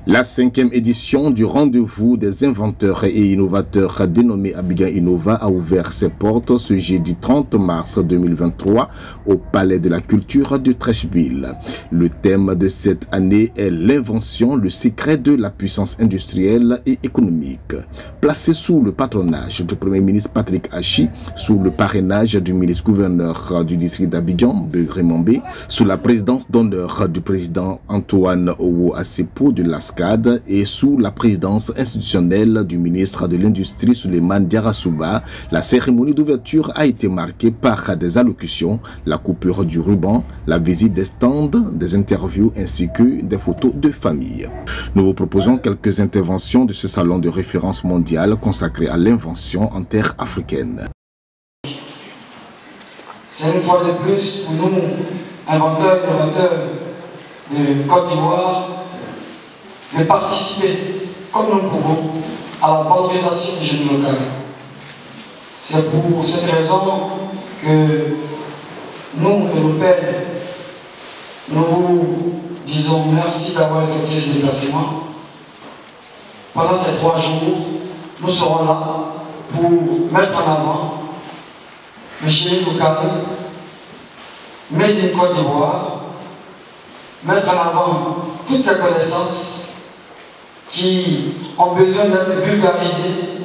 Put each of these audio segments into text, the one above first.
La 5e édition du rendez-vous des inventeurs et innovateurs dénommé Abidjan Innova a ouvert ses portes ce jeudi 30 mars 2023 au Palais de la Culture de Treichville. Le thème de cette année est l'invention, le secret de la puissance industrielle et économique. Placé sous le patronage du Premier ministre Patrick Achi, sous le parrainage du ministre-gouverneur du district d'Abidjan, Raymond B, sous la présidence d'honneur du président Antoine Owo Asepo de l'ASCAD et sous la présidence institutionnelle du ministre de l'Industrie Souleymane Diarra-Souba, la cérémonie d'ouverture a été marquée par des allocutions, la coupure du ruban, la visite des stands, des interviews ainsi que des photos de famille. Nous vous proposons quelques interventions de ce salon de référence mondiale consacré à l'invention en terre africaine. C'est une fois de plus pour nous, inventeurs et innovateurs de Côte d'Ivoire, de participer, comme nous le pouvons, à la valorisation du génie local. C'est pour cette raison que nous et nos pères, nous disons merci d'avoir effectué ce déplacement. Pendant ces 3 jours, nous serons là pour mettre en avant le génie local, made in Côte d'Ivoire, mettre en avant toutes ces connaissances qui ont besoin d'être vulgarisées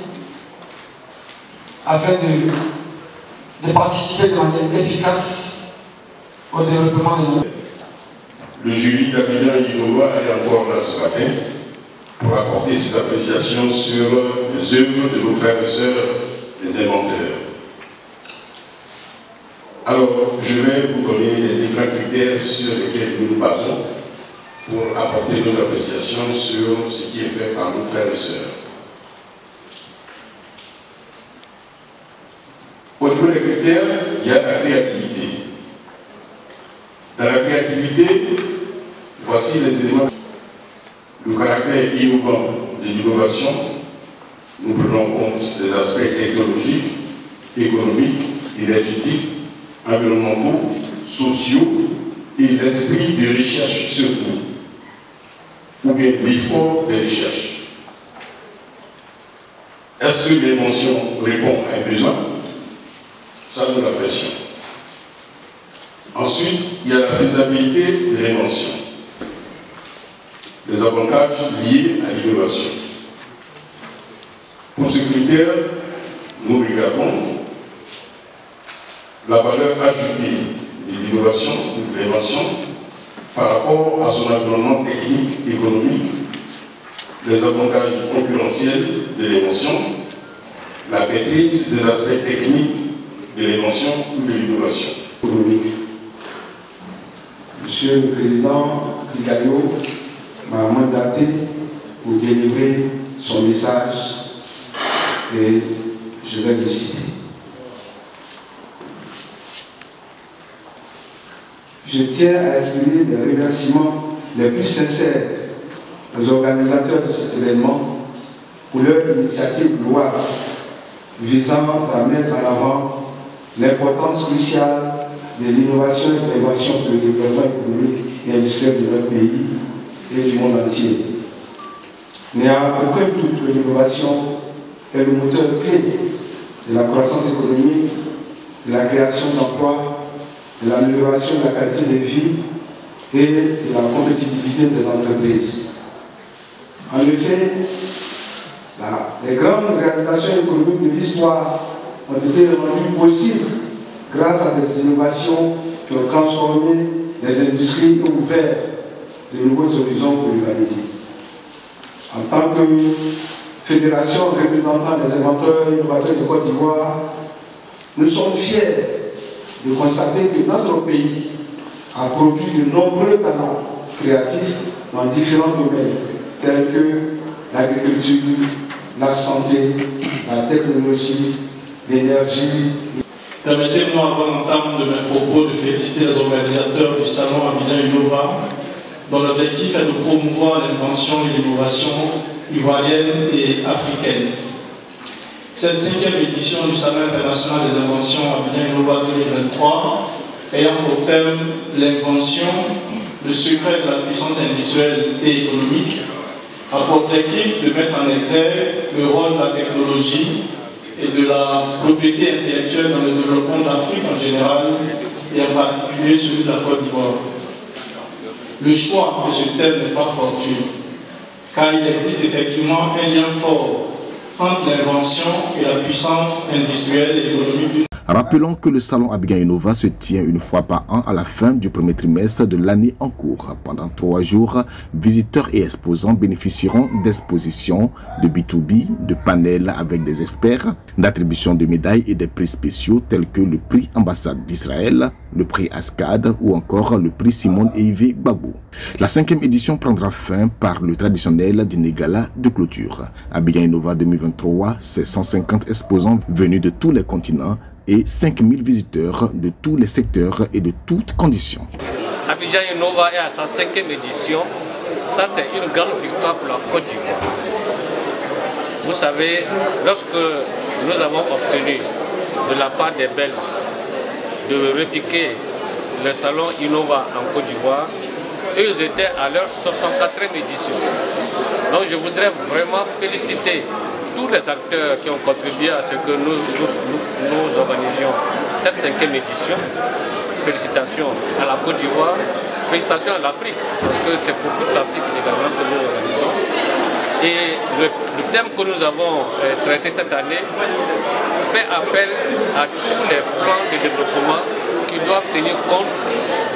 afin de participer de manière efficace au développement de l'île. Le jury d'Abidjan Innova est encore là ce matin pour apporter ses appréciations sur les œuvres de nos frères et sœurs, les inventeurs. Alors, je vais vous donner les différents critères sur lesquels nous nous basons pour apporter nos appréciations sur ce qui est fait par nos frères et sœurs. Au niveau des critères, il y a la créativité. Dans la créativité, voici les éléments. Le caractère innovant de l'innovation, nous prenons en compte les aspects technologiques, économiques, énergétiques, environnementaux, sociaux et l'esprit de recherche surtout, ou bien l'effort de recherche. Est-ce que l'invention répond à un besoin? Ça nous l'apprécions. Ensuite, il y a la faisabilité de l'invention, les avantages liés à l'innovation. Pour ce critère, nous regardons la valeur ajoutée de l'innovation ou de l'invention par rapport à son environnement technique, économique, les avantages concurrentiels de l'invention, la maîtrise des aspects techniques de l'invention ou de l'innovation. Monsieur le Président Kigayo m'a mandaté pour délivrer son message et je vais le citer. Je tiens à exprimer les remerciements les plus sincères aux organisateurs de cet événement pour leur initiative louable visant à mettre en avant l'importance cruciale de l'innovation et de l'innovation pour le développement économique et industriel de notre pays et du monde entier. Il n'y a aucun doute que l'innovation est le moteur clé de la croissance économique, de la création d'emplois, de l'amélioration de la qualité de vie et de la compétitivité des entreprises. En effet, les grandes réalisations économiques de l'histoire ont été rendues possibles grâce à des innovations qui ont transformé les industries et ouvert de nouveaux horizons pour l'humanité. En tant que fédération représentant les inventeurs et innovateurs de Côte d'Ivoire, nous sommes fiers de constater que notre pays a produit de nombreux talents créatifs dans différents domaines, tels que l'agriculture, la santé, la technologie, l'énergie. Permettez-moi, avant l'entame de mes propos, de féliciter les organisateurs du salon Abidjan Innova, dont l'objectif est de promouvoir l'invention et l'innovation ivoirienne et africaine. Cette 5e édition du Salon international des inventions Abidjan Innova 2023 ayant pour thème l'invention, le secret de la puissance industrielle et économique, a pour objectif de mettre en exergue le rôle de la technologie et de la propriété intellectuelle dans le développement de l'Afrique en général et en particulier celui de la Côte d'Ivoire. Le choix de ce thème n'est pas fortuit, car il existe effectivement un lien fort entre l'invention et la puissance industrielle et économique. Rappelons que le salon Abidjan Innova se tient une fois par an à la fin du premier trimestre de l'année en cours. Pendant 3 jours, visiteurs et exposants bénéficieront d'expositions, de B2B, de panels avec des experts, d'attribution de médailles et des prix spéciaux tels que le prix Ambassade d'Israël, le prix Ascad ou encore le prix Simone et Yves Gbagbo. La 5e édition prendra fin par le traditionnel dîner gala de clôture. Abidjan Innova 2023, c'est 150 exposants venus de tous les continents et 5000 visiteurs de tous les secteurs et de toutes conditions. Abidjan Innova est à sa 5e édition. Ça, c'est une grande victoire pour la Côte d'Ivoire. Vous savez, lorsque nous avons obtenu de la part des Belges de répliquer le salon Innova en Côte d'Ivoire, ils étaient à leur 64e édition. Donc je voudrais vraiment féliciter tous les acteurs qui ont contribué à ce que nous organisions cette 5e édition. Félicitations à la Côte d'Ivoire, félicitations à l'Afrique, parce que c'est pour toute l'Afrique également que nous organisons. Et le thème que nous avons traité cette année fait appel à tous les plans de développement qui doivent tenir compte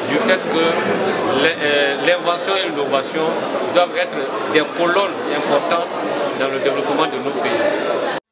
du fait que l'invention et l'innovation doivent être des colonnes importantes dans le développement de nos pays.